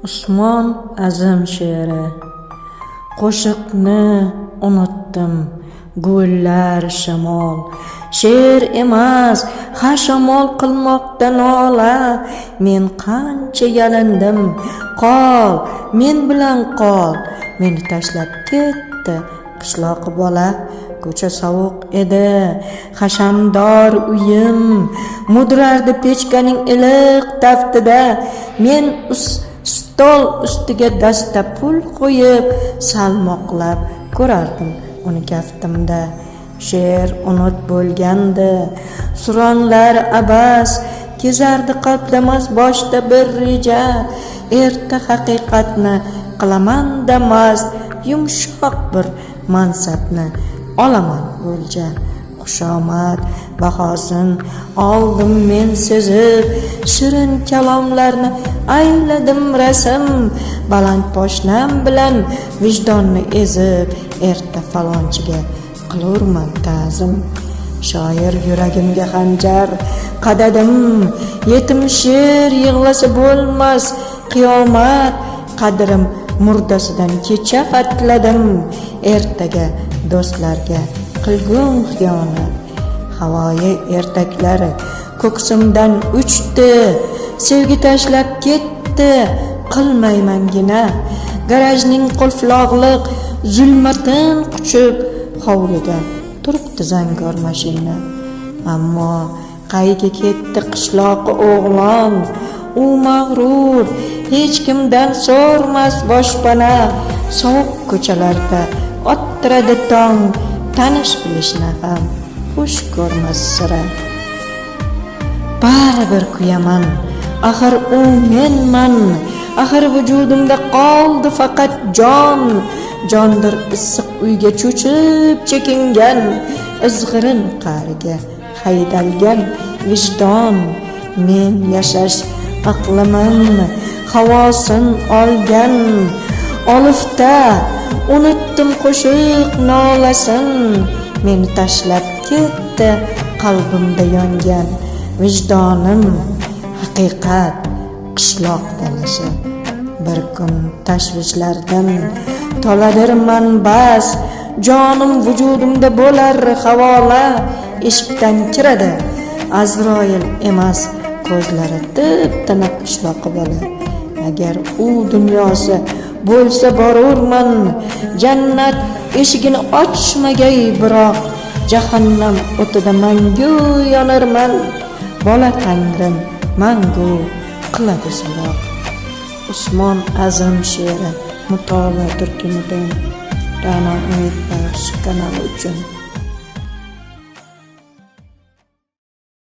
Usmon Azim she'ri. Qo'shiqni unutdim, gullar shamol. She'r emas, ha shamol qilmoqda nola. Men qancha yalindim, qol, men bilan qol. Meni tashlab ketdi qishloq bola. Ko'cha sovuq edi, hashamdor uyim mudrardi pechkaning iliq taftida. Men stol ustiga dasta pul qo'yib salmoqlab ko'rardim uni kaftimda. She'r unut bo'lgandi, suronlar abas kezardi qalbdamas boshda bir reja. Erta haqiqatni qilaman damast, yumshoq bir mansabni olaman o'lja. Xushomad bahosin oldim men sezib, shirin kalomlarni ayladim rasm. Baland poshnam bilan vijdonni ezib, erta falonchiga qilurman ta'zim. Shoir yuragimga xanjar qadadim, yetim she'r yig'lasa bo'lmas qiyomat. Qadrim murdasidan kecha xatladim, ertaga do'stlarga qilgum xiyonat. Havoyi ertaklari ko'ksimdan uchdi, sevgi tashlab ketdi qilmaymangina. Garajning qulflog'liq zulmatin quchib, hovlida turibdi zangor mashina. Ammo qayga ketdi qishloqi o'g'lon? U mag'rur, hech kimdan so'rmas boshpana. Sovuq ko'chalarda ottiradi tong, tanish bilishni ham xush ko'rmas sira. Baribir kuyaman, axir u menman. Axir vujudimda qoldi faqat jon. Jondir issiq uyga cho'chib chekingan, izg'irin qa'riga haydalgan vijdon. Men yashash aqliman havosin olgan, olifta unutdim qo'shiq nolasin. Meni tashlab ketdi qalbimda yongan vijdonim, haqiqat qishloq dalashi. Bir kun tashvishlardan toladirman bas, jonim vujudimda bo'lar havola. Eshikdan kiradi Azroil emas, ko'zlari tip-tiniq qishloqi bola. Agar u dunyosi bo'lsa borurman, jannat eshigini ochmagay biroq, jahannam o'tida mangu yonarman. Bola tangrim mangu qiladi so'roq. Usmon Azim she'ri. Mutolaa Turkimidin Ra'no Umid Baxsh kanali uchun.